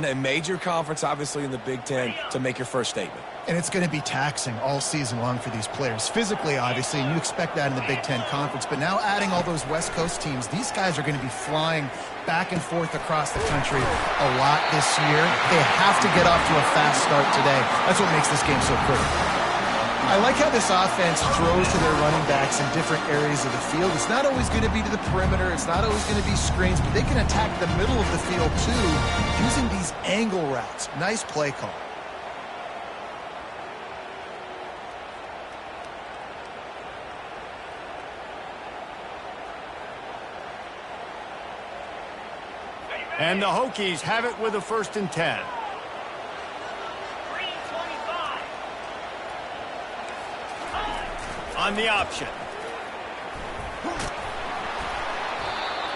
A major conference, obviously, in the Big Ten to make your first statement. And it's going to be taxing all season long for these players. Physically, obviously, and you expect that in the Big Ten Conference. But now adding all those West Coast teams, these guys are going to be flying back and forth across the country a lot this year. They have to get off to a fast start today. That's what makes this game so critical. I like how this offense throws to their running backs in different areas of the field. It's not always going to be to the perimeter. It's not always going to be screens, but they can attack the middle of the field, too, using these angle routes. Nice play call. And the Hokies have it with a 1st and 10. On the option.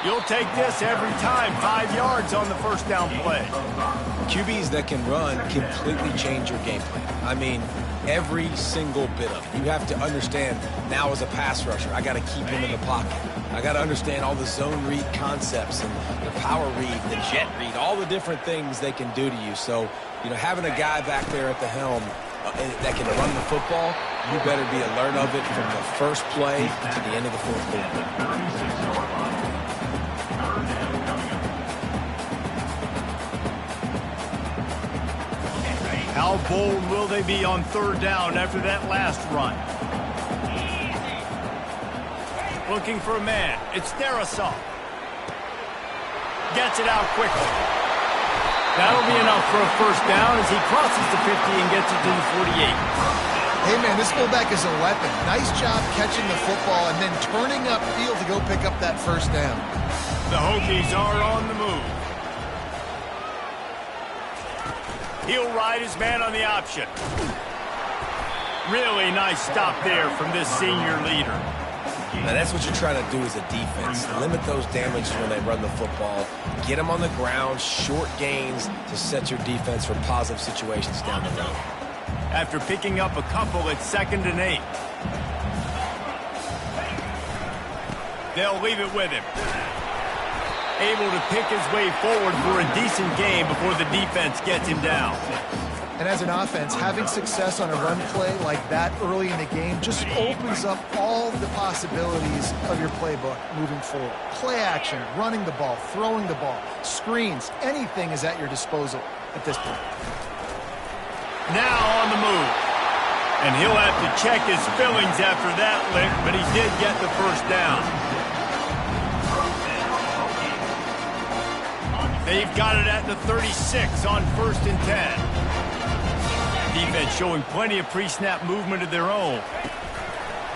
You'll take this every time. 5 yards on the 1st down play. QBs that can run completely change your game plan. I mean, every single bit of it. You have to understand, now as a pass rusher, I got to keep him in the pocket. I got to understand all the zone read concepts and the power read, the jet read, all the different things they can do to you. So, you know, having a guy back there at the helm that can run the football, you better be alert of it from the first play to the end of the 4th quarter. How bold will they be on 3rd down after that last run? Looking for a man. It's Darrisaw. Gets it out quickly. That'll be enough for a 1st down as he crosses the 50 and gets it to the 48. Hey, man, this fullback is a weapon. Nice job catching the football and then turning upfield to go pick up that 1st down. The Hokies are on the move. He'll ride his man on the option. Really nice stop there from this senior leader. Now, that's what you're trying to do as a defense. Limit those damages when they run the football. Get them on the ground, short gains to set your defense for positive situations down the road. After picking up a couple, it's 2nd and 8. They'll leave it with him. Able to pick his way forward for a decent game before the defense gets him down. And as an offense, having success on a run play like that early in the game just opens up all the possibilities of your playbook moving forward. Play action, running the ball, throwing the ball, screens, anything is at your disposal at this point. Now on the move. And he'll have to check his fillings after that lick, but he did get the 1st down. They've got it at the 36 on 1st and 10. Defense showing plenty of pre-snap movement of their own.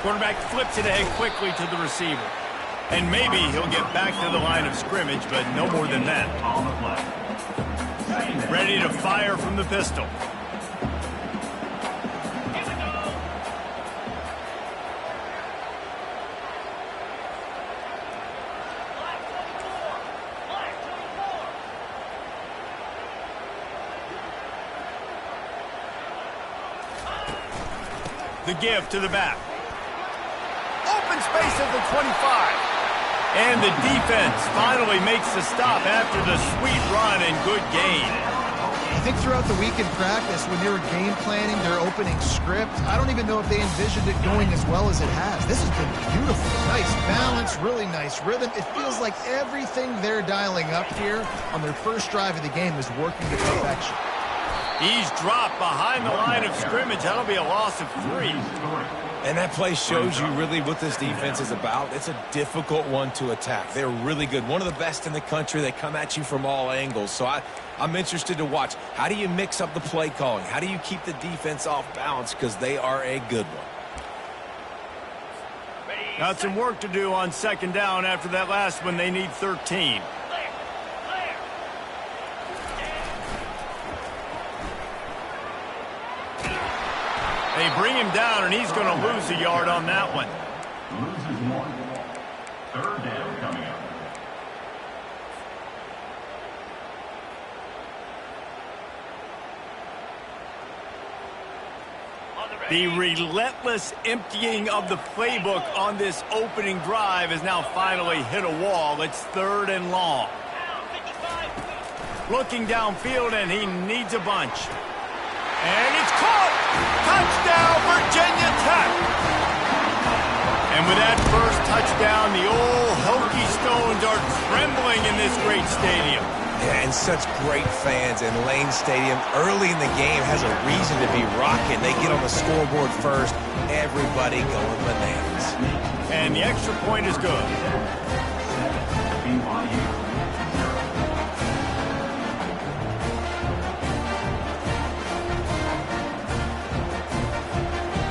Quarterback flips it ahead quickly to the receiver. And maybe he'll get back to the line of scrimmage, but no more than that. Ready to fire from the pistol. The give to the back. Open space at the 25. And the defense finally makes the stop after the sweet run and good gain. I think throughout the week in practice, when they were game planning their opening script, I don't even know if they envisioned it going as well as it has. This has been beautiful. Nice balance, really nice rhythm. It feels like everything they're dialing up here on their first drive of the game is working to perfection. He's dropped behind the line of scrimmage. That'll be a loss of 3. And that play shows you really what this defense is about. It's a difficult one to attack. They're really good. One of the best in the country. They come at you from all angles. So I'm interested to watch. How do you mix up the play calling? How do you keep the defense off balance? Because they are a good one. Got some work to do on 2nd down after that last one. They need 13. They bring him down, and he's going to lose a yard on that one. Loses 1. 3rd down coming up. The relentless emptying of the playbook on this opening drive has now finally hit a wall. It's 3rd and long. Looking downfield, and he needs a bunch. And it's caught! Touchdown, Virginia Tech! And with that first touchdown, the old Hokie Stones are trembling in this great stadium. Yeah, and such great fans. And Lane Stadium, early in the game, has a reason to be rocking. They get on the scoreboard first. Everybody going bananas. And the extra point is good.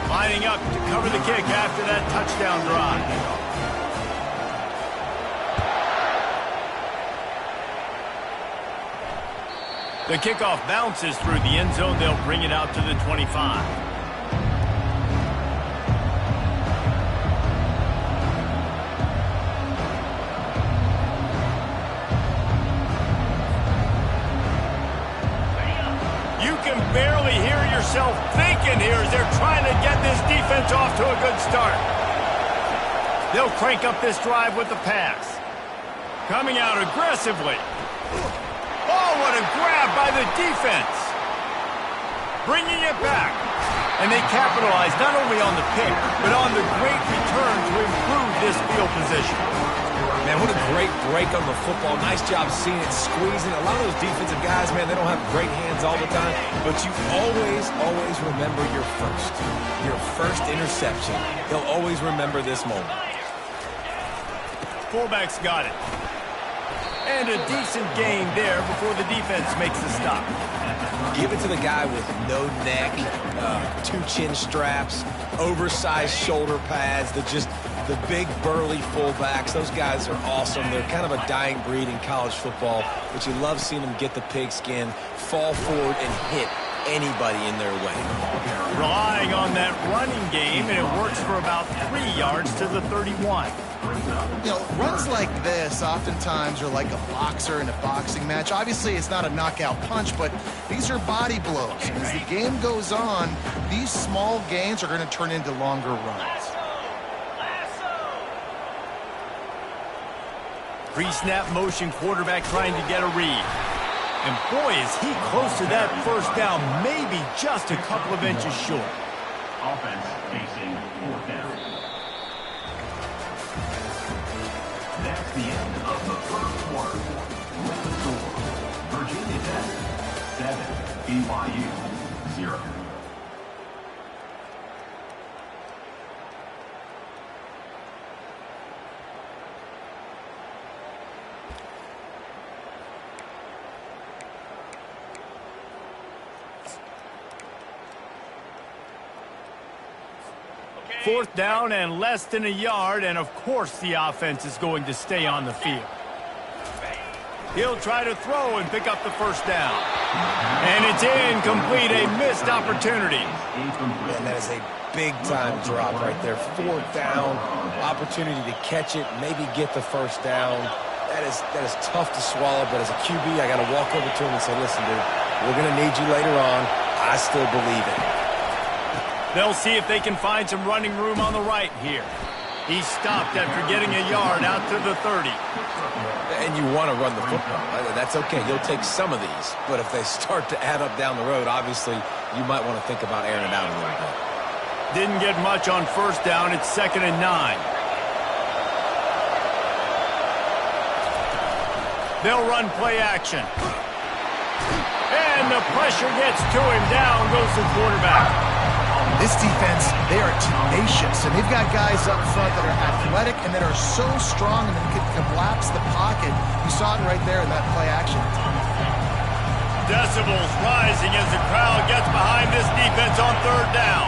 Lining up to cover the kick after that touchdown drive. The kickoff bounces through the end zone. They'll bring it out to the 25. Barely hear yourself thinking here as they're trying to get this defense off to a good start. They'll crank up this drive with the pass. Coming out aggressively. Oh, what a grab by the defense. Bringing it back. And they capitalize not only on the pick, but on the great return to improve this field position. Man, what a great break on the football. Nice job seeing it, squeezing. A lot of those defensive guys, man, they don't have great hands all the time, but you always remember your first interception. They'll always remember this moment. Fullback's got it. And a decent gain there before the defense makes the stop. Give it to the guy with no neck, 2 chin straps, oversized shoulder pads, the big burly fullbacks. Those guys are awesome. They're kind of a dying breed in college football, but you love seeing them get the pigskin, fall forward, and hit anybody in their way. Relying on that running game, and it works for about 3 yards to the 31. You know, runs like this oftentimes are like a boxer in a boxing match. Obviously, it's not a knockout punch, but these are body blows. As the game goes on, these small gains are going to turn into longer runs. Pre-snap motion quarterback trying to get a read. And boy, is he close to that first down, maybe just a couple of inches short. Offense facing 4th down. That's the end of the first quarter. With the score, Virginia Tech 7, BYU 0. Fourth down and less than a yard, and of course the offense is going to stay on the field. He'll try to throw and pick up the first down. And it's incomplete, a missed opportunity. Man, that is a big-time drop right there. 4th down, opportunity to catch it, maybe get the first down. That is tough to swallow, but as a QB, I got to walk over to him and say, listen, dude, we're going to need you later on. I still believe it. They'll see if they can find some running room on the right here. He stopped after getting a yard out to the 30. And you want to run the football. That's okay. You'll take some of these. But if they start to add up down the road, obviously, you might want to think about airing it out a little bit. Didn't get much on first down. It's 2nd and 9. They'll run play action. And the pressure gets to him. Down goes the quarterback. This defense, they are tenacious, and they've got guys up front that are athletic and that are so strong and that can collapse the pocket. You saw it right there in that play action. Decibels rising as the crowd gets behind this defense on 3rd down.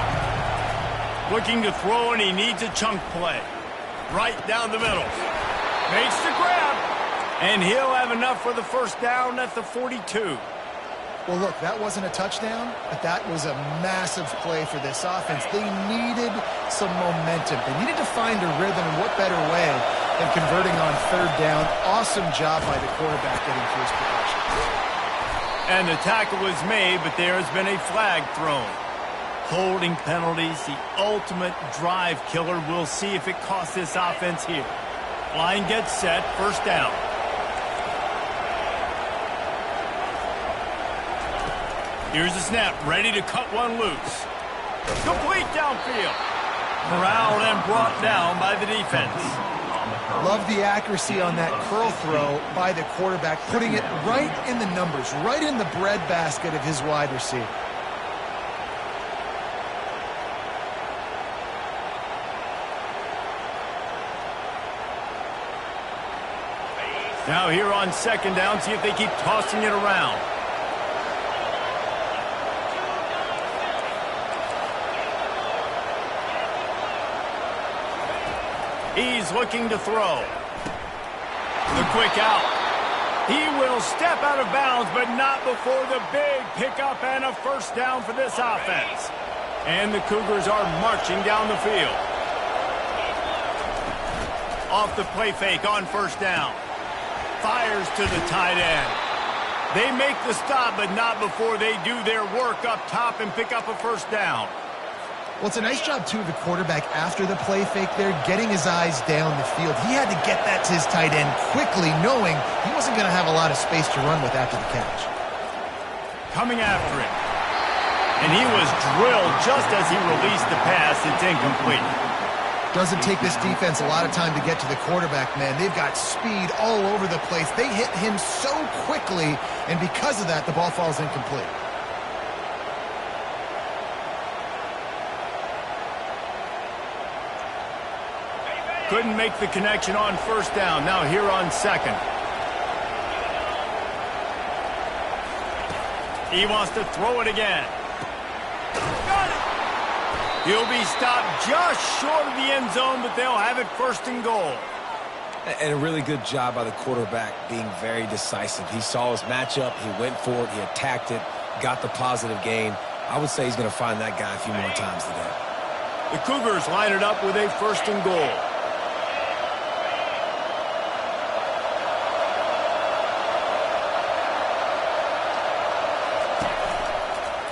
Looking to throw, and he needs a chunk play. Right down the middle. Makes the grab, and he'll have enough for the first down at the 42. Well, look, that wasn't a touchdown, but that was a massive play for this offense. They needed some momentum. They needed to find a rhythm, and what better way than converting on 3rd down. Awesome job by the quarterback getting through his protection. And the tackle was made, but there has been a flag thrown. Holding penalties, the ultimate drive killer. We'll see if it costs this offense here. Line gets set, first down. Here's the snap, ready to cut one loose. Complete downfield. Corralled and brought down by the defense. Love the accuracy on that curl throw by the quarterback, putting it right in the numbers, right in the breadbasket of his wide receiver. Now here on second down, see if they keep tossing it around. He's looking to throw. The quick out. He will step out of bounds, but not before the big pickup and a first down for this offense. And the Cougars are marching down the field. Off the play fake on first down. Fires to the tight end. They make the stop, but not before they do their work up top and pick up a first down. Well, it's a nice job, too, of the quarterback after the play fake there, getting his eyes down the field. He had to get that to his tight end quickly, knowing he wasn't going to have a lot of space to run with after the catch. Coming after it. And he was drilled just as he released the pass. It's incomplete. Doesn't take this defense a lot of time to get to the quarterback, man. They've got speed all over the place. They hit him so quickly, and because of that, the ball falls incomplete. Couldn't make the connection on first down. Now here on second. He wants to throw it again. Got it! He'll be stopped just short of the end zone, but they'll have it first and goal. And a really good job by the quarterback being very decisive. He saw his matchup, he went for it, he attacked it, got the positive gain. I would say he's going to find that guy a few more times today. The Cougars line it up with a first and goal.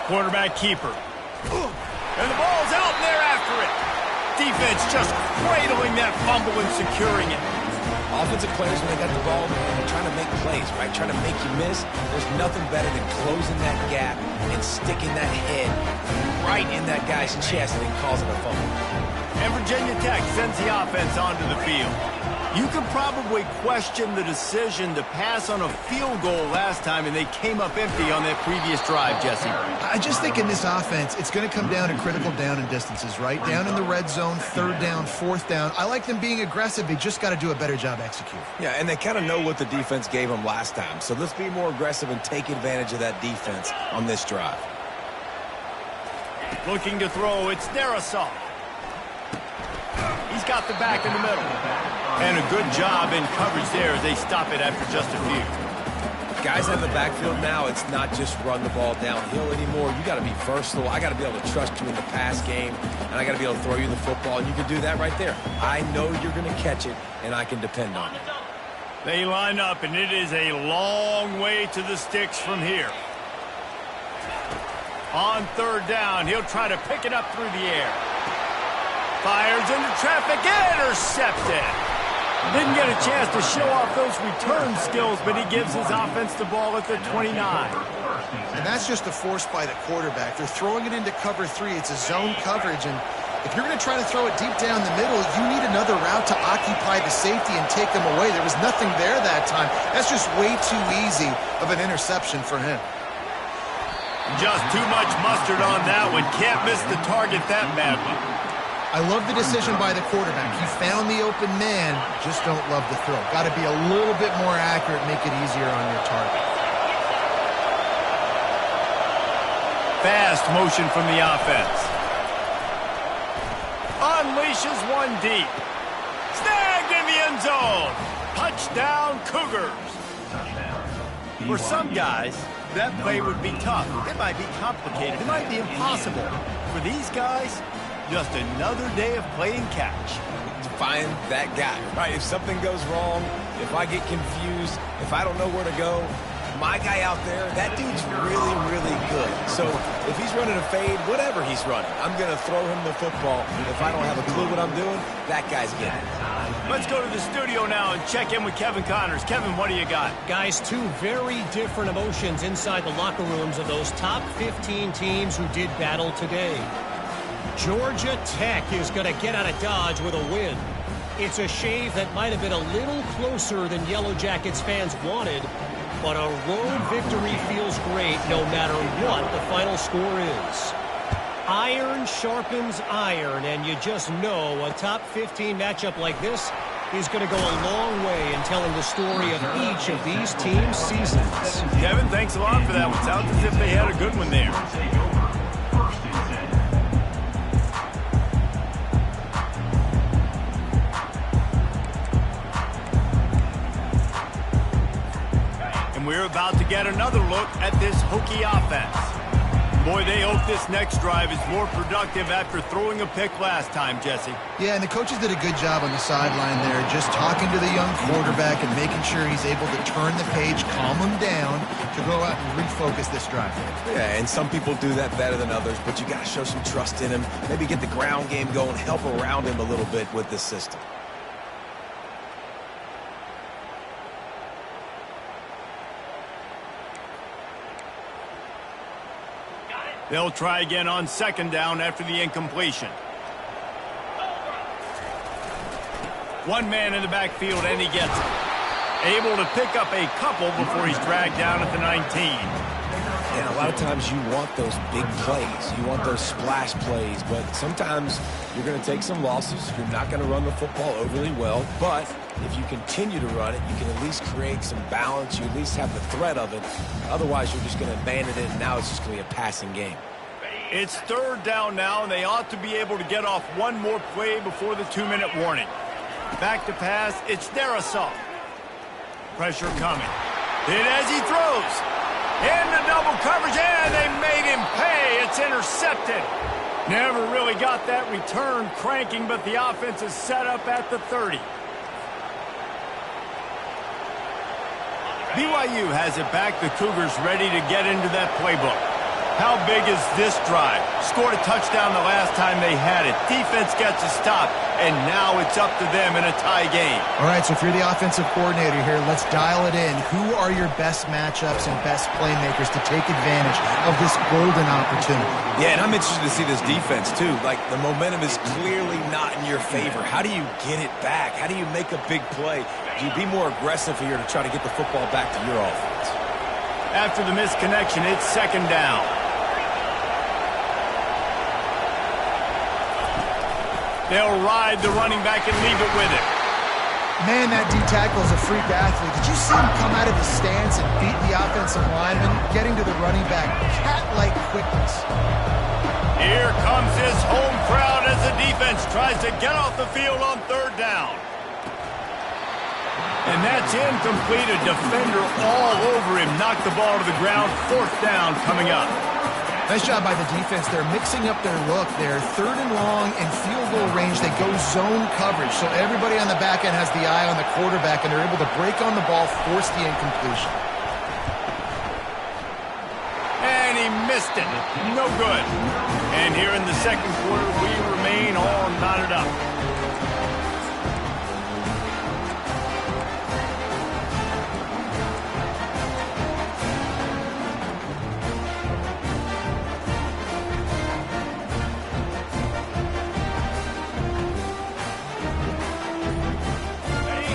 Quarterback keeper. And the ball's out and they're after it. Defense just cradling that fumble and securing it. Offensive players, when they got the ball, they're trying to make plays, right? Trying to make you miss. There's nothing better than closing that gap and sticking that head right in that guy's chest and then causing a fumble. And Virginia Tech sends the offense onto the field. You could probably question the decision to pass on a field goal last time, and they came up empty on that previous drive, Jesse. I just think in this offense, it's going to come down to critical down and distances, right? Down in the red zone, third down, fourth down. I like them being aggressive. They just got to do a better job executing. Yeah, and they kind of know what the defense gave them last time. So let's be more aggressive and take advantage of that defense on this drive. Looking to throw, it's Darrisaw. He's got the back in the middle. And a good job in coverage there as they stop it after just a few. Guys have the backfield now. It's not just run the ball downhill anymore. You got to be versatile. I got to be able to trust you in the pass game, and I got to be able to throw you the football, and you can do that right there. I know you're going to catch it, and I can depend on it. They line up, and it is a long way to the sticks from here. On third down, he'll try to pick it up through the air. Fires into traffic, intercepted. Didn't get a chance to show off those return skills, but he gives his offense the ball at the 29. And that's just a force by the quarterback. They're throwing it into cover three. It's a zone coverage, and if you're going to try to throw it deep down the middle, you need another route to occupy the safety and take them away. There was nothing there that time. That's just way too easy of an interception for him. Just too much mustard on that one. Can't miss the target that badly. I love the decision by the quarterback. He found the open man, just don't love the throw. Got to be a little bit more accurate, make it easier on your target. Fast motion from the offense. Unleashes one deep. Snagged in the end zone. Touchdown, Cougars. For some guys, that play would be tough. It might be complicated. It might be impossible. For these guys, just another day of playing catch. Find that guy, right? If something goes wrong, if I get confused, if I don't know where to go, my guy out there, that dude's really, really good. So if he's running a fade, whatever he's running, I'm going to throw him the football. If I don't have a clue what I'm doing, that guy's getting it. Let's go to the studio now and check in with Kevin Connors. Kevin, what do you got? Guys, two very different emotions inside the locker rooms of those top 15 teams who did battle today. Georgia Tech is going to get out of Dodge with a win. It's a shave that might have been a little closer than Yellow Jackets fans wanted, but a road victory feels great no matter what the final score is. Iron sharpens iron, and you just know a top 15 matchup like this is going to go a long way in telling the story of each of these teams' seasons. Kevin, thanks a lot for that one. Sounds as if they had a good one there. We're about to get another look at this Hokie offense. Boy, they hope this next drive is more productive after throwing a pick last time, Jesse. Yeah, and the coaches did a good job on the sideline there, just talking to the young quarterback and making sure he's able to turn the page, calm him down to go out and refocus this drive. Yeah, and some people do that better than others, but you got to show some trust in him. Maybe get the ground game going, help around him a little bit with this system. They'll try again on second down after the incompletion. One man in the backfield, and he gets it. Able to pick up a couple before he's dragged down at the 19. And a lot of times you want those big plays. You want those splash plays, but sometimes you're going to take some losses. You're not going to run the football overly well, but if you continue to run it, you can at least create some balance. You at least have the threat of it. Otherwise, you're just going to abandon it, and now it's just going to be a passing game. It's third down now, and they ought to be able to get off one more play before the 2-minute warning. Back to pass, it's Darrisaw. Pressure coming. Hit as he throws. Into double coverage, and they made him pay. It's intercepted. Never really got that return cranking, but the offense is set up at the 30. BYU has it back. The Cougars ready to get into that playbook. How big is this drive? Scored a touchdown the last time they had it. Defense gets a stop, and now it's up to them in a tie game. All right, so if you're the offensive coordinator here, let's dial it in. Who are your best matchups and best playmakers to take advantage of this golden opportunity? Yeah, and I'm interested to see this defense, too. Like, the momentum is clearly not in your favor. How do you get it back? How do you make a big play? Do you be more aggressive here to try to get the football back to your offense? After the misconnection, it's second down. They'll ride the running back and leave it with him. Man, that D-tackle is a freak athlete. Did you see him come out of his stance and beat the offensive lineman, getting to the running back? Cat-like quickness. Here comes his home crowd as the defense tries to get off the field on third down. And that's incomplete. A defender all over him. Knocked the ball to the ground. Fourth down coming up. Nice job by the defense. They're mixing up their look. They're third and long in field goal range. They go zone coverage. So everybody on the back end has the eye on the quarterback, and they're able to break on the ball, force the incompletion. And he missed it. No good. And here in the second quarter, we remain all knotted up.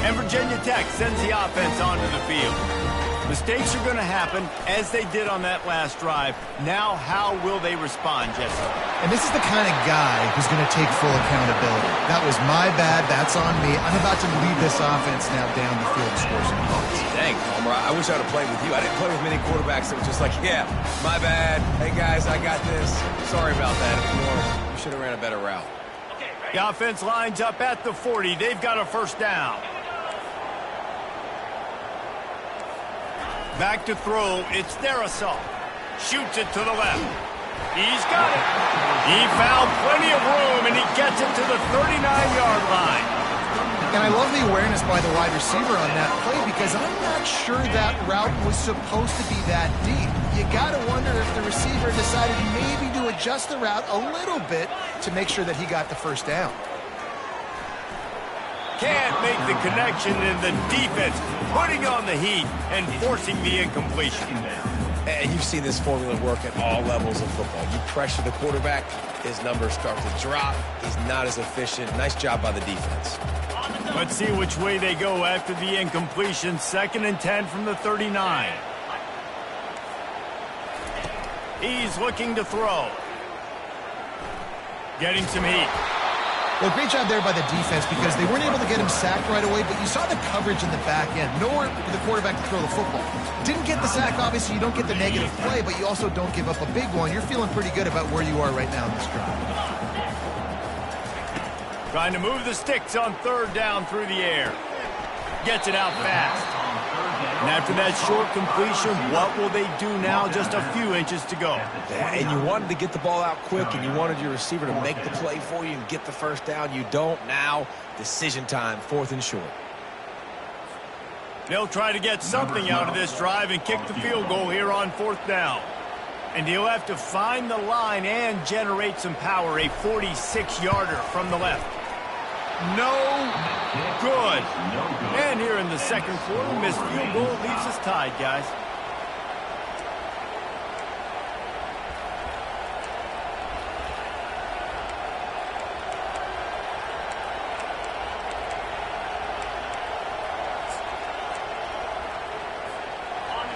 And Virginia Tech sends the offense onto the field. Mistakes are going to happen, as they did on that last drive. Now, how will they respond, Jesse? And this is the kind of guy who's going to take full accountability. That was my bad. That's on me. I'm about to lead this offense now down the field to score some points. Dang, Homer, I wish I would have played with you. I didn't play with many quarterbacks that were just like, yeah, my bad. Hey, guys, I got this. Sorry about that. If you wanted, you should have ran a better route. The offense lines up at the 40. They've got a first down. Back to throw, it's Darrisaw. Shoots it to the left. He's got it. He found plenty of room, and he gets it to the 39-yard line. And I love the awareness by the wide receiver on that play because I'm not sure that route was supposed to be that deep. You got to wonder if the receiver decided maybe to adjust the route a little bit to make sure that he got the first down. Can't make the connection, and the defense putting on the heat and forcing the incompletion. And you've seen this formula work at all levels of football. You pressure the quarterback, his numbers start to drop. He's not as efficient. Nice job by the defense. Let's see which way they go after the incompletion. 2nd and 10 from the 39. He's looking to throw. Getting some heat. Well, great job there by the defense because they weren't able to get him sacked right away, but you saw the coverage in the back end. Nowhere for the quarterback to throw the football. Didn't get the sack, obviously. You don't get the negative play, but you also don't give up a big one. You're feeling pretty good about where you are right now in this drive. Trying to move the sticks on 3rd down through the air. Gets it out fast. And after that short completion, what will they do now? Just a few inches to go. Yeah, and you wanted to get the ball out quick, and you wanted your receiver to make the play for you and get the first down. You don't now. Decision time, 4th and short. They'll try to get something out of this drive and kick the field goal here on 4th down. And he'll have to find the line and generate some power. A 46-yarder from the left. No good. And here in the 2nd quarter, missed field goal leaves us tied, guys.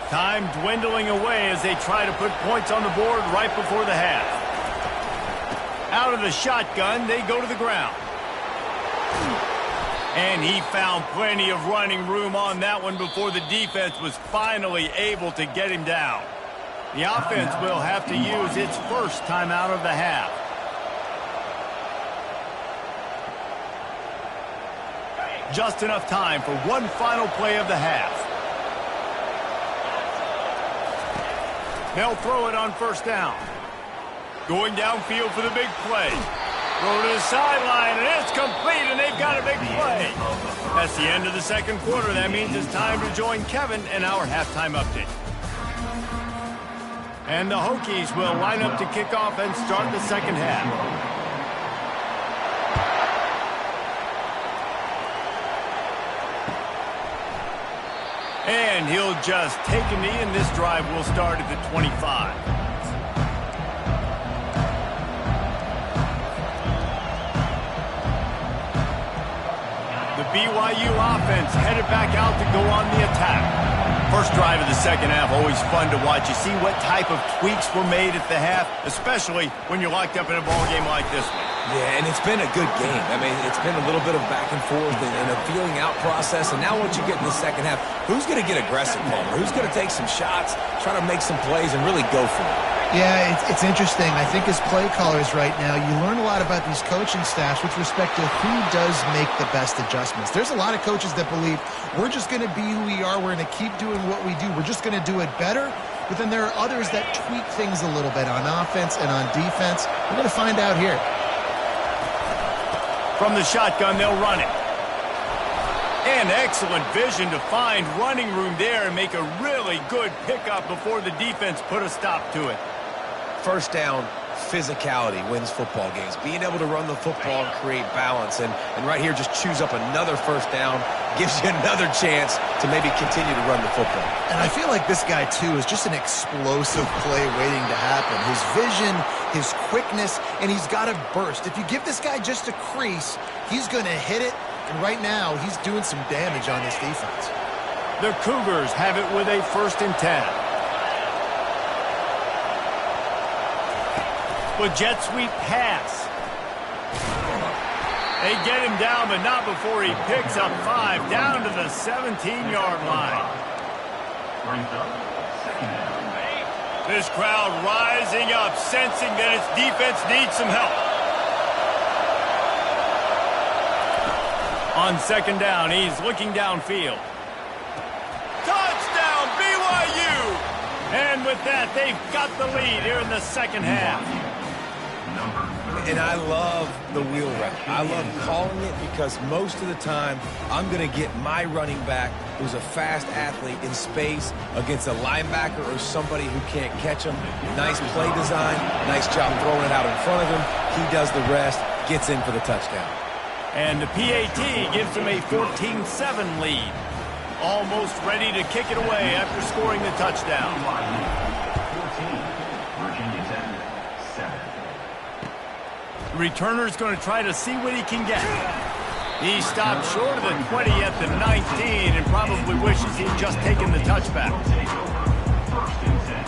Time dwindling away as they try to put points on the board right before the half. Out of the shotgun, they go to the ground. And he found plenty of running room on that one before the defense was finally able to get him down. The offense will have to use its first timeout of the half. Just enough time for one final play of the half. They'll throw it on 1st down. Going downfield for the big play. Throw to the sideline, and it's complete, and they've got a big play. That's the end of the 2nd quarter. That means it's time to join Kevin in our halftime update. And the Hokies will line up to kick off and start the 2nd half. And he'll just take a knee, and this drive will start at the 25. The BYU offense headed back out to go on the attack. First drive of the 2nd half, always fun to watch. You see what type of tweaks were made at the half, especially when you're locked up in a ball game like this one. Yeah, and it's been a good game. I mean, it's been a little bit of back and forth and a feeling out process. And now once you get in the 2nd half, who's going to get aggressive, Palmer? Who's going to take some shots, try to make some plays, and really go for it? Yeah, it's interesting. I think as play callers right now, you learn a lot about these coaching staffs with respect to who does make the best adjustments. There's a lot of coaches that believe we're just going to be who we are. We're going to keep doing what we do. We're just going to do it better. But then there are others that tweak things a little bit on offense and on defense. We're going to find out here. From the shotgun, they'll run it. And excellent vision to find running room there and make a really good pickup before the defense put a stop to it. 1st down, physicality wins football games. Being able to run the football and create balance. And right here, just choose up another 1st down, gives you another chance to maybe continue to run the football. And I feel like this guy, too, is just an explosive play waiting to happen. His vision, his quickness, and he's got a burst. If you give this guy just a crease, he's going to hit it. And right now, he's doing some damage on this defense. The Cougars have it with a 1st and 10. With jet sweep pass. They get him down, but not before he picks up 5 down to the 17-yard line. This crowd rising up, sensing that its defense needs some help. On 2nd down, he's looking downfield. Touchdown, BYU! And with that, they've got the lead here in the 2nd half. And I love the wheel route. I love calling it because most of the time I'm going to get my running back, who's a fast athlete, in space against a linebacker or somebody who can't catch him. Nice play design, nice job throwing it out in front of him. He does the rest, gets in for the touchdown. And the PAT gives them a 14-7 lead. Almost ready to kick it away after scoring the touchdown. 14, Virginia Tech 7. The returner's going to try to see what he can get. He stopped short of the 20 at the 19 and probably wishes he'd just taken the touchback. Take over. First and 10.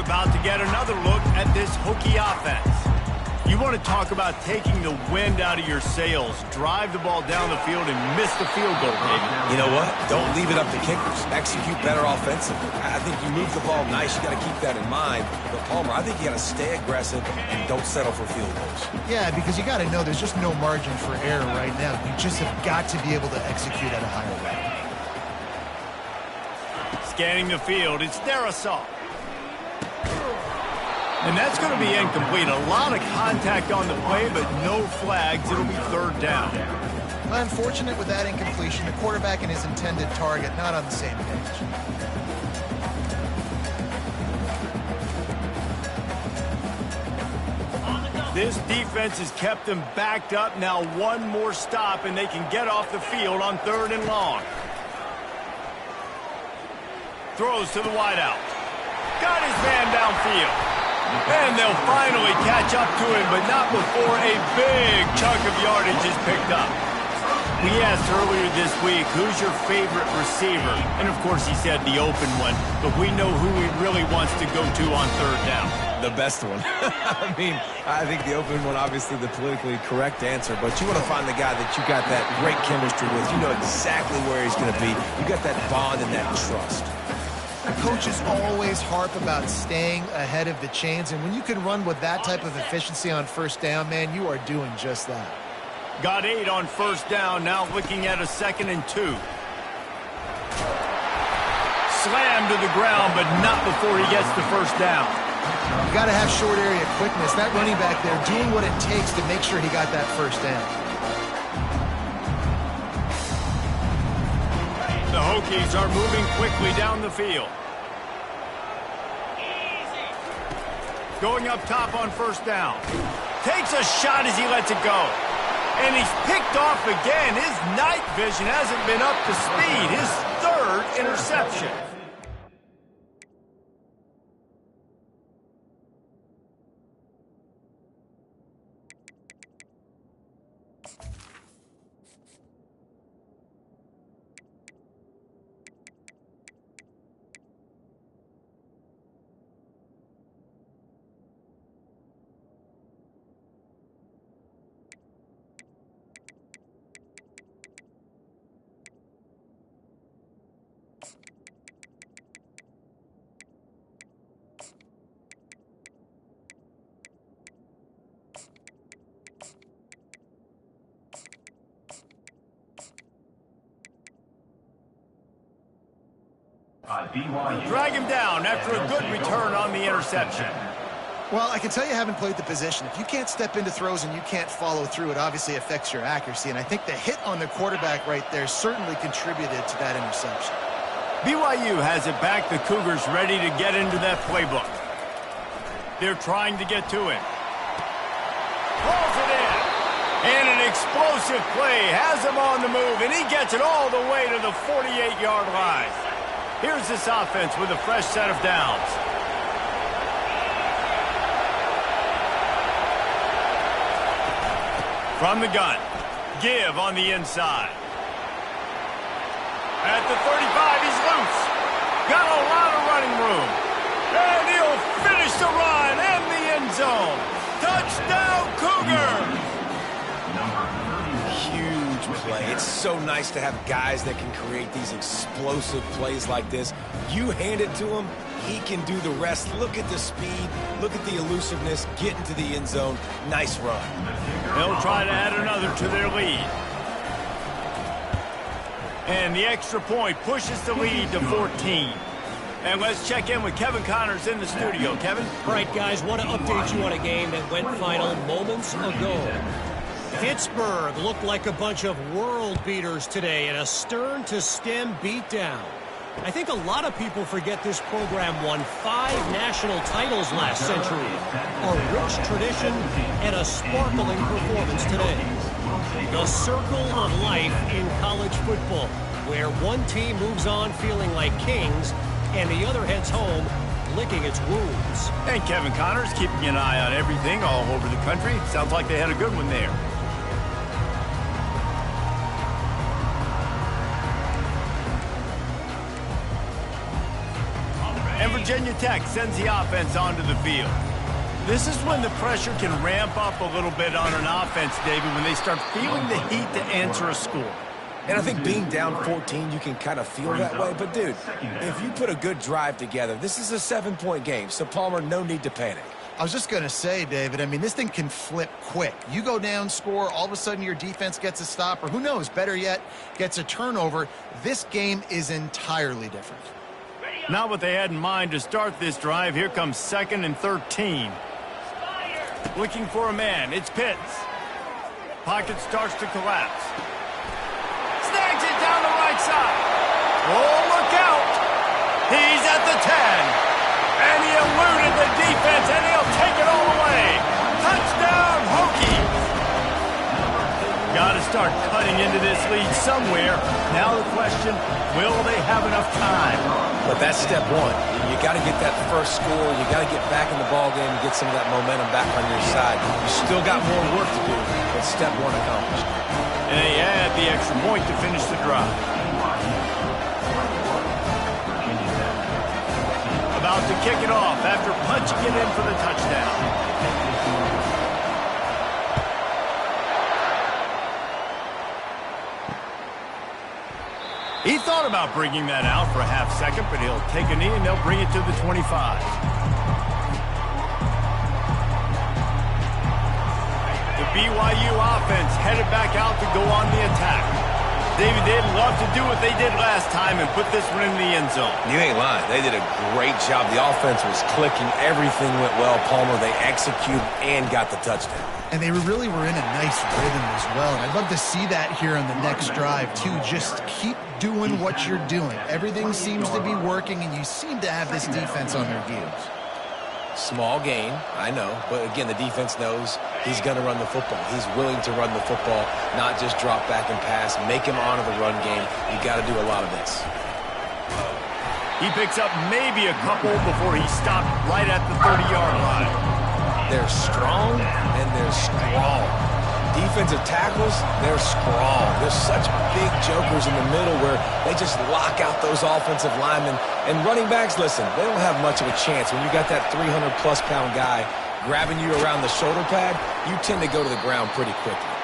About to get another look at this Hokie offense. You want to talk about taking the wind out of your sails. Drive the ball down the field and miss the field goal, baby. You know what? Don't leave it up to kickers. Execute better offensively. I think you move the ball nice. You got to keep that in mind. But Palmer, I think you got to stay aggressive and don't settle for field goals. Yeah, because you got to know there's just no margin for error right now. You just have got to be able to execute at a higher rate. Scanning the field, it's Darrisaw. And that's going to be incomplete. A lot of contact on the play, but no flags. It'll be third down. Unfortunate with that incompletion. The quarterback and his intended target not on the same page. This defense has kept them backed up. Now one more stop, and they can get off the field on 3rd and long. Throws to the wideout. Got his man downfield. And they'll finally catch up to him, but not before a big chunk of yardage is picked up. We asked earlier this week, who's your favorite receiver? And, of course, he said the open one, but we know who he really wants to go to on 3rd down. The best one. I mean, I think the open one, obviously the politically correct answer, but you want to find the guy that you got that great chemistry with. You know exactly where he's going to be. You got that bond and that trust. The coaches always harp about staying ahead of the chains, and when you can run with that type of efficiency on 1st down, man, you are doing just that. Got 8 on 1st down, now looking at a 2nd and 2. Slammed to the ground, but not before he gets the 1st down. You got to have short area quickness. That running back there doing what it takes to make sure he got that 1st down. The Hokies are moving quickly down the field. Going up top on 1st down. Takes a shot as he lets it go. And he's picked off again. His night vision hasn't been up to speed. His 3rd interception. Drag him down after a good return on the interception. Well, I can tell you haven't played the position. If you can't step into throws and you can't follow through, it obviously affects your accuracy. And I think the hit on the quarterback right there certainly contributed to that interception. BYU has it back. The Cougars ready to get into that playbook. They're trying to get to him. Pulls it in. And an explosive play has him on the move, and he gets it all the way to the 48-yard line. Here's this offense with a fresh set of downs. From the gun, Give on the inside. At the 35, he's loose. Got a lot of running room. And he'll finish the run in the end zone. Touchdown, Cougar! Huge play. It's so nice to have guys that can create these explosive plays like this. You hand it to them, He can do the rest. Look at the speed. Look at the elusiveness. Get into the end zone. Nice run. They'll try to add another to their lead. And the extra point pushes the lead to 14. And let's check in with Kevin Connors in the studio. Kevin? All right, guys, want to update you on a game that went final moments ago. Pittsburgh looked like a bunch of world beaters today in a stern-to-stem beatdown. I think a lot of people forget this program won 5 national titles last century. A rich tradition and a sparkling performance today. The circle of life in college football, where one team moves on feeling like kings and the other heads home licking its wounds. And Kevin Connors keeping an eye on everything all over the country. Sounds like they had a good one there. And Virginia Tech sends the offense onto the field. This is when the pressure can ramp up a little bit on an offense, David, when they start feeling the heat to answer a score. And I think being down 14, you can kind of feel that way. But, dude, if you put a good drive together, this is a 7-point game. So, Palmer, no need to panic. I was just going to say, David, I mean, this thing can flip quick. You go down, score, all of a sudden your defense gets a stop, or who knows, better yet, gets a turnover. This game is entirely different. Not what they had in mind to start this drive. Here comes 2nd and 13. Looking for a man. It's Pitts. Pocket starts to collapse. Snags it down the right side. Oh, look out. He's at the 10. And he eluded the defense, and he'll take it all away. Touchdown, Hokies. Got to start cutting into this lead somewhere. Now the question, will they have enough time? But that's step one. You got to get that first score. You got to get back in the ball game and get some of that momentum back on your side. You still got more work to do, but step one accomplished. And they add the extra point to finish the drive. About to kick it off after punching it in for the touchdown. He thought about bringing that out for a half second, but he'll take a knee and they'll bring it to the 25. The BYU offense headed back out to go on the attack. David, they'd love to do what they did last time and put this one in the end zone. You ain't lying. They did a great job. The offense was clicking. Everything went well. Palmer, they executed and got the touchdown. And they really were in a nice rhythm as well. And I'd love to see that here on the next drive, too. Just keep doing what you're doing. Everything seems to be working, and you seem to have this defense on their heels. Small gain, I know. But, again, the defense knows he's going to run the football. He's willing to run the football, not just drop back and pass. Make him honor the run game. You got to do a lot of this. He picks up maybe a couple before he stopped right at the 30-yard line. They're strong, and they're strong. Defensive tackles, they're strong. There's such big jokers in the middle where they just lock out those offensive linemen. And running backs, listen, they don't have much of a chance. When you got that 300-plus-pound guy grabbing you around the shoulder pad, you tend to go to the ground pretty quickly.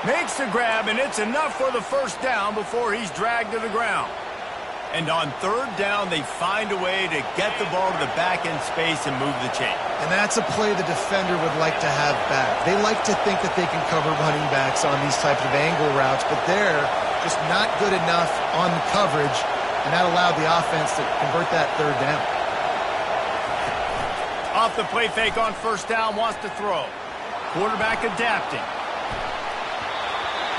Makes the grab, and it's enough for the first down before he's dragged to the ground. And on 3rd down, they find a way to get the ball to the back end space and move the chain. And that's a play the defender would like to have back. They like to think that they can cover running backs on these types of angle routes, but they're just not good enough on the coverage, and that allowed the offense to convert that 3rd down. Off the play fake on 1st down, wants to throw. Quarterback adapting.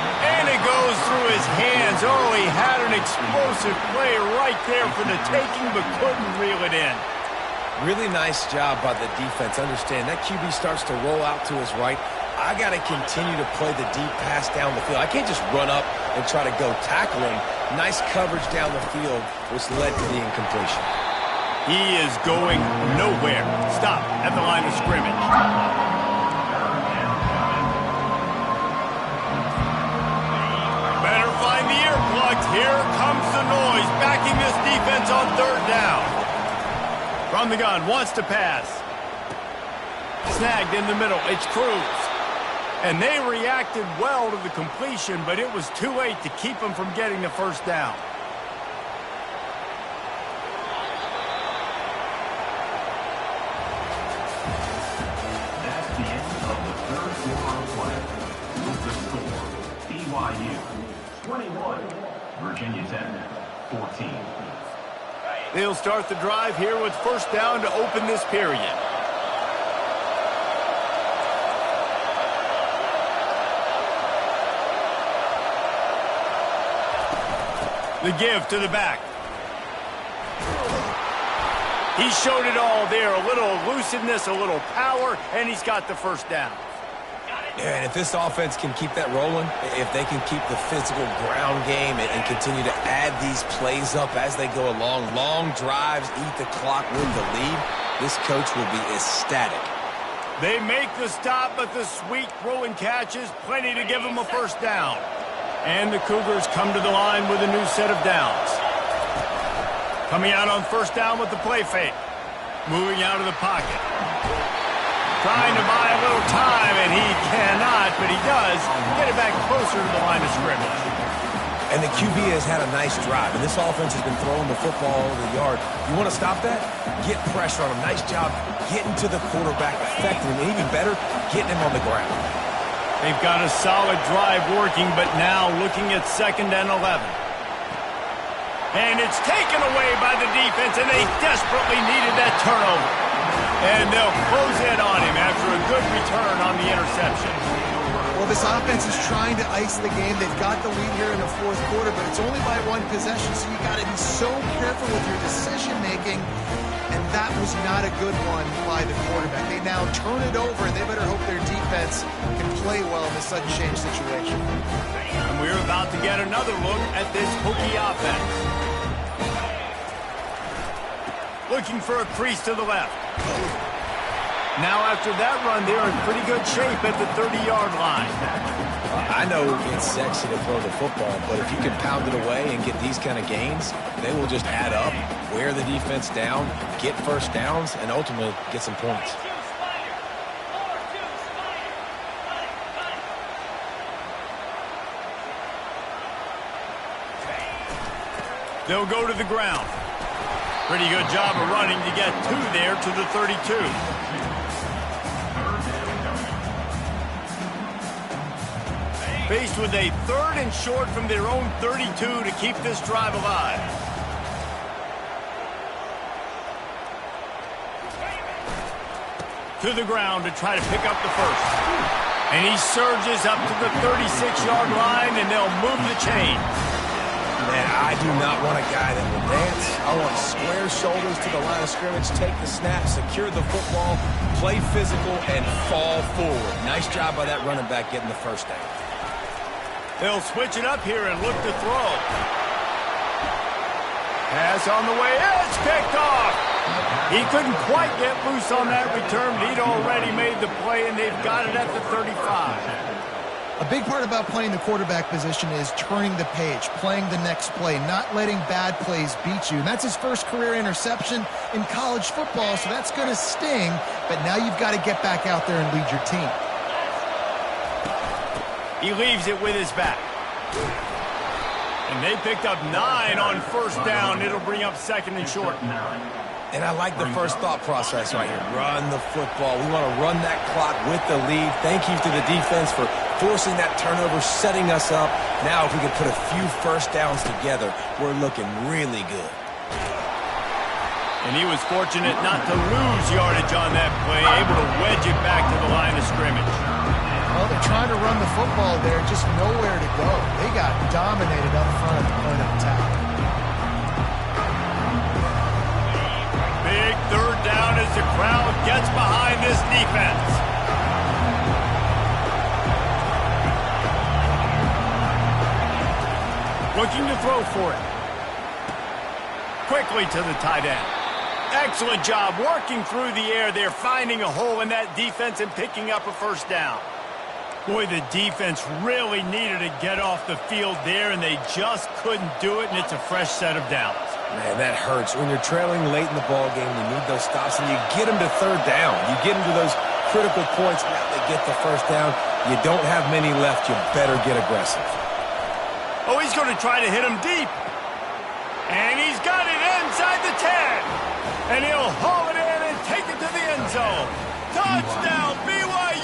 And it goes through his hands. Oh, he had an explosive play right there for the taking, but couldn't reel it in. Really nice job by the defense. Understand, that QB starts to roll out to his right. I got to continue to play the deep pass down the field. I can't just run up and try to go tackle him. Nice coverage down the field, which led to the incompletion. He is going nowhere. Stop at the line of scrimmage. Here comes the noise, backing this defense on 3rd down. From the gun, wants to pass. Snagged in the middle, it's Cruz. And they reacted well to the completion, but it was too late to keep them from getting the 1st down. the end of the third quarter of play. With the score, BYU 21, Virginia Tech 14. They'll start the drive here with first down to open this period. The give to the back. He showed it all there. A little elusiveness, a little power, and he's got the first down. Yeah, and if this offense can keep that rolling, if they can keep the physical ground game and continue to add these plays up as they go along, long drives, eat the clock, win the lead, this coach will be ecstatic. They make the stop, but the sweet throw and catches, plenty to give them a first down. And the Cougars come to the line with a new set of downs. Coming out on first down with the play fake. Moving out of the pocket. Trying to buy a little time, and he cannot, but he does get it back closer to the line of scrimmage. And the QB has had a nice drive, and this offense has been throwing the football over the yard. You want to stop that? Get pressure on him. Nice job getting to the quarterback, affecting him, and even better, getting him on the ground. They've got a solid drive working, but now looking at 2nd and 11. And it's taken away by the defense, and they desperately needed that turnover. And they'll close in on him after a good return on the interception. Well, this offense is trying to ice the game. They've got the lead here in the fourth quarter, but it's only by one possession, so you got to be so careful with your decision-making. And that was not a good one by the quarterback. They now turn it over, and they better hope their defense can play well in this sudden change situation. And we're about to get another look at this Hokie offense. Looking for a crease to the left. Now after that run, they're in pretty good shape at the 30-yard line. I know it's sexy to throw the football, but if you can pound it away and get these kind of gains, they will just add up, wear the defense down, get first downs, and ultimately get some points. They'll go to the ground. Pretty good job of running to get two there to the 32. Faced with a 3rd and short from their own 32 to keep this drive alive. To the ground to try to pick up the first. And he surges up to the 36-yard line, and they'll move the chain. Man, I do not want a guy that will dance. I want square shoulders to the line of scrimmage, take the snap, secure the football, play physical, and fall forward. Nice job by that running back getting the first down. They'll switch it up here and look to throw. Pass on the way. It's picked off. He couldn't quite get loose on that return, but he'd already made the play, and they've got it at the 35. A big part about playing the quarterback position is turning the page, playing the next play, not letting bad plays beat you. And that's his first career interception in college football, so that's going to sting. But now you've got to get back out there and lead your team. He leaves it with his back. And they picked up 9 on first down. It'll bring up 2nd and short. And I like the first thought process right here. Run the football. We want to run that clock with the lead. Thank you to the defense for forcing that turnover, setting us up. Now if we can put a few first downs together, we're looking really good. And he was fortunate not to lose yardage on that play, able to wedge it back to the line of scrimmage. Well, they're trying to run the football there, just nowhere to go. They got dominated up front at the point of attack. Big 3rd down as the crowd gets behind this defense. Looking to throw for it. Quickly to the tight end. Excellent job working through the air there, finding a hole in that defense and picking up a first down. Boy, the defense really needed to get off the field there, and they just couldn't do it, and it's a fresh set of downs. Man, that hurts. When you're trailing late in the ball game, you need those stops, and you get them to 3rd down. You get them to those critical points. Now they get the first down. You don't have many left. You better get aggressive. Oh, he's going to try to hit him deep. And he's got it inside the 10. And he'll haul it in and take it to the end zone. Touchdown, BYU!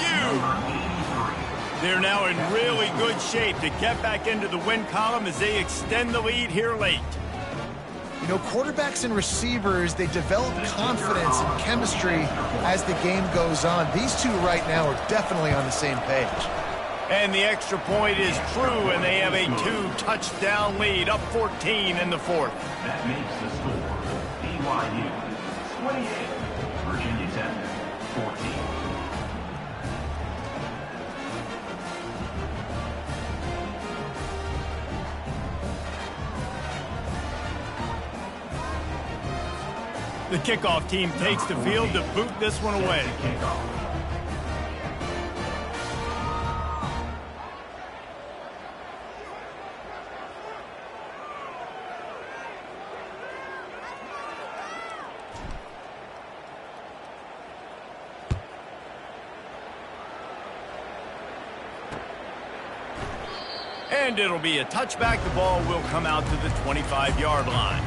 They're now in really good shape to get back into the win column as they extend the lead here late. You know, quarterbacks and receivers, they develop confidence and chemistry as the game goes on. These two right now are definitely on the same page. And the extra point is true, and they have a 2-touchdown lead, up 14 in the fourth. That makes the score BYU 28, Virginia Tech 14. The kickoff team takes the field to boot this one away. And it'll be a touchback. The ball will come out to the 25-yard line.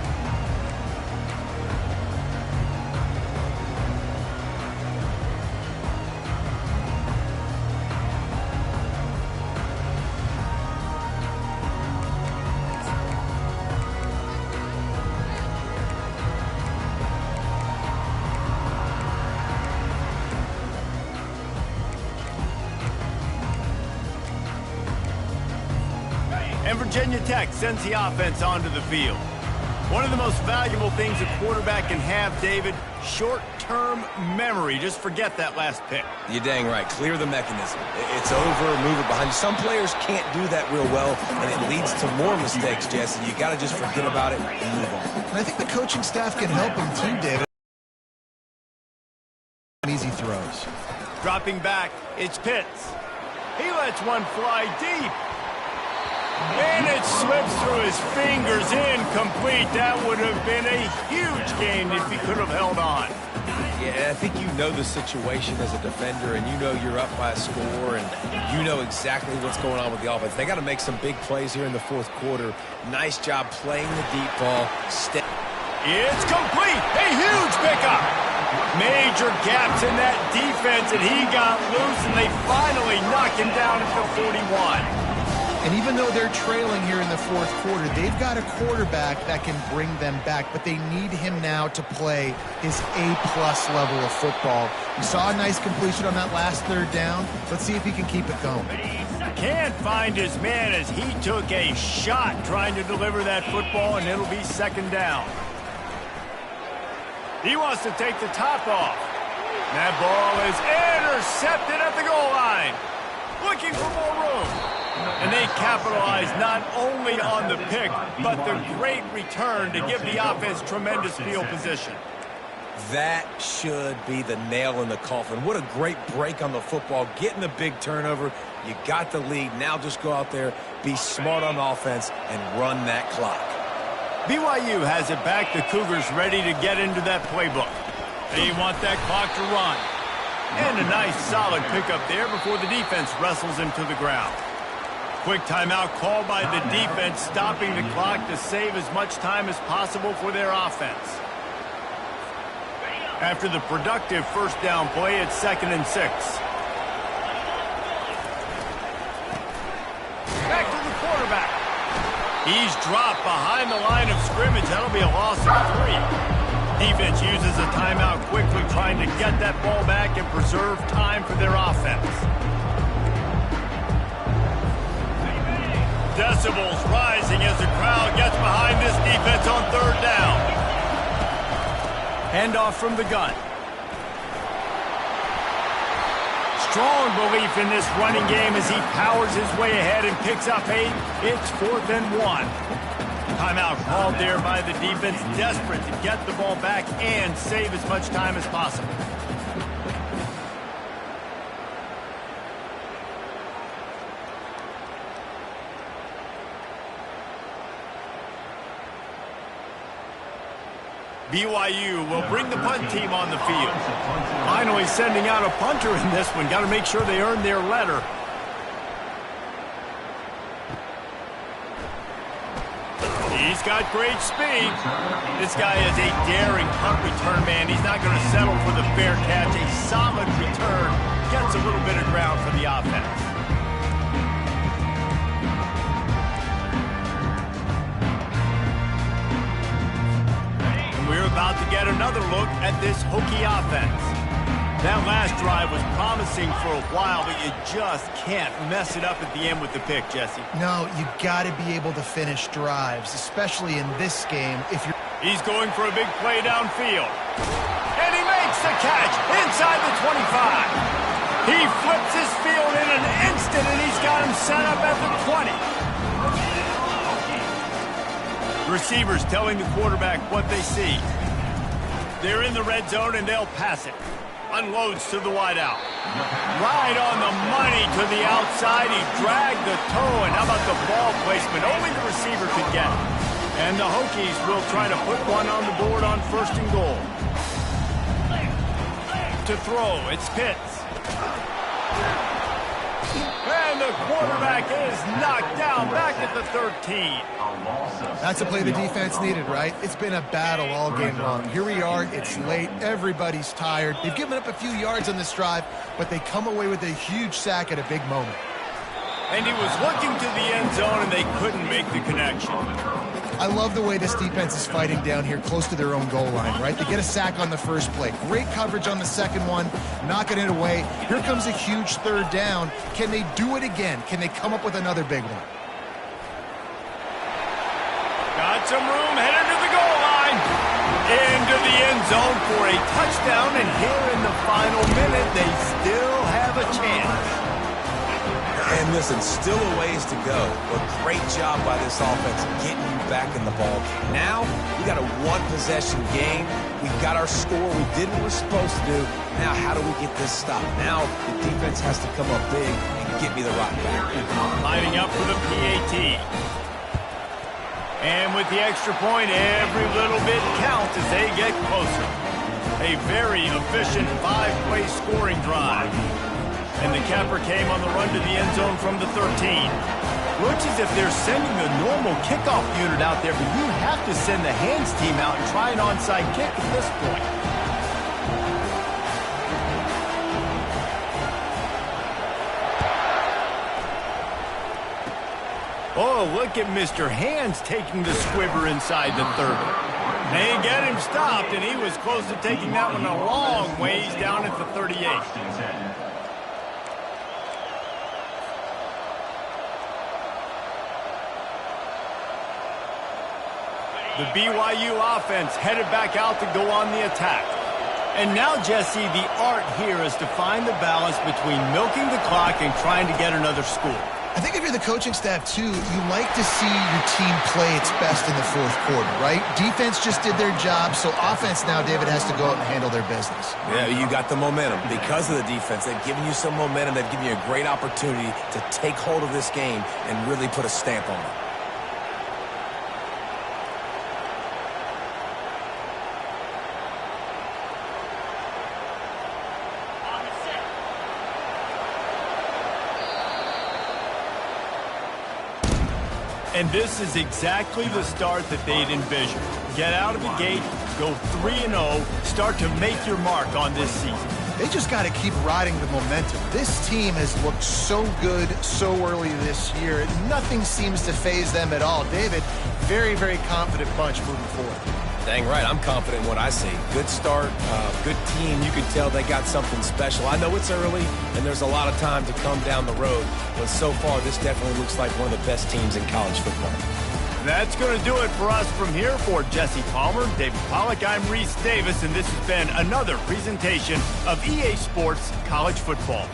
And Virginia Tech sends the offense onto the field. One of the most valuable things a quarterback can have, David, short-term memory. Just forget that last pick. You're dang right. Clear the mechanism. It's over, move it behind you. Some players can't do that real well, and it leads to more mistakes, Jesse. You got to just forget about it and move on. And I think the coaching staff can help him too, David. Easy throws. Dropping back, it's Pitts. He lets one fly deep. And it slips through his fingers, incomplete. That would have been a huge gain if he could have held on. Yeah, and I think you know the situation as a defender, and you know you're up by a score, and you know exactly what's going on with the offense. They got to make some big plays here in the fourth quarter. Nice job playing the deep ball. It's complete. A huge pickup. Major gaps in that defense, and he got loose, and they finally knock him down at the 41. And even though they're trailing here in the fourth quarter, they've got a quarterback that can bring them back, but they need him now to play his A-plus level of football. We saw a nice completion on that last third down. Let's see if he can keep it going. Can't find his man as he took a shot trying to deliver that football, and it'll be second down. He wants to take the top off. That ball is intercepted at the goal line. Looking for more room. And they capitalize not only on the pick, but the great return to give the offense tremendous field position. That should be the nail in the coffin. What a great break on the football. Getting the big turnover. You got the lead. Now just go out there, be smart on offense, and run that clock. BYU has it back. The Cougars ready to get into that playbook. They want that clock to run. And a nice solid pickup there before the defense wrestles him to the ground. Quick timeout called by the defense, stopping the clock to save as much time as possible for their offense. After the productive first down play, it's 2nd and 6. Back to the quarterback. He's dropped behind the line of scrimmage. That'll be a loss of 3. Defense uses a timeout quickly, trying to get that ball back and preserve time for their offense. Decibels rising as the crowd gets behind this defense on third down. Handoff from the gun. Strong belief in this running game as he powers his way ahead and picks up 8. It's 4th and 1. Timeout called there by the defense, desperate to get the ball back and save as much time as possible. BYU will bring the punt team on the field. Finally sending out a punter in this one. Got to make sure they earn their letter. He's got great speed. This guy is a daring punt return man. He's not going to settle for the fair catch. A solid return. Gets a little bit of ground for the offense. get another look at this Hokie offense. That last drive was promising for a while, but you just can't mess it up at the end with the pick, Jesse. No, you got to be able to finish drives, especially in this game. If you're He's going for a big play downfield. And he makes the catch inside the 25. He flips his field in an instant, and he's got him set up at the 20. Receivers telling the quarterback what they see. They're in the red zone, and they'll pass it. Unloads to the wideout. Right on the money to the outside. He dragged the toe, and how about the ball placement? Only the receiver could get it. And the Hokies will try to put one on the board on 1st and goal. To throw, it's Pitts. And the quarterback is knocked down back at the 13. That's a play the defense needed, right? It's been a battle all game long. Here we are. It's late. Everybody's tired. They've given up a few yards on this drive, but they come away with a huge sack at a big moment. And he was looking to the end zone, and they couldn't make the connection. I love the way this defense is fighting down here close to their own goal line, right? They get a sack on the first play. Great coverage on the second one, knocking it away. Here comes a huge 3rd down. Can they do it again? Can they come up with another big one? Got some room, headed to the goal line. Into the end zone for a touchdown, and here in the final minute, they still have a chance. And listen, still a ways to go, but great job by this offense getting you back in the ball game. Now, we got a one-possession game. We got our score. We did what we're supposed to do. Now, how do we get this stopped? Now, the defense has to come up big and get me the rock back. Lining up for the PAT. And with the extra point, every little bit counts as they get closer. A very efficient 5-play scoring drive. And the capper came on the run to the end zone from the 13. Looks as if they're sending the normal kickoff unit out there, but you have to send the hands team out and try an onside kick at this point. Oh, look at Mr. Hands taking the squibber inside the 30. They get him stopped, and he was close to taking that one a long ways down at the 38. The BYU offense headed back out to go on the attack. And now, Jesse, the art here is to find the balance between milking the clock and trying to get another score. I think if you're the coaching staff, too, you like to see your team play its best in the 4th quarter, right? Defense just did their job, so offense now, David, has to go out and handle their business. Yeah, you got the momentum. Because of the defense, they've given you some momentum. They've given you a great opportunity to take hold of this game and really put a stamp on it. And this is exactly the start that they'd envisioned. Get out of the gate, go 3-0, start to make your mark on this season. They just got to keep riding the momentum. This team has looked so good so early this year. Nothing seems to faze them at all. David, very, very confident bunch moving forward. Dang right, I'm confident in what I see. Good start, good team. You can tell they got something special. I know it's early, and there's a lot of time to come down the road, but so far this definitely looks like one of the best teams in college football. That's going to do it for us from here. For Jesse Palmer, David Pollack, I'm Reese Davis, and this has been another presentation of EA Sports College Football.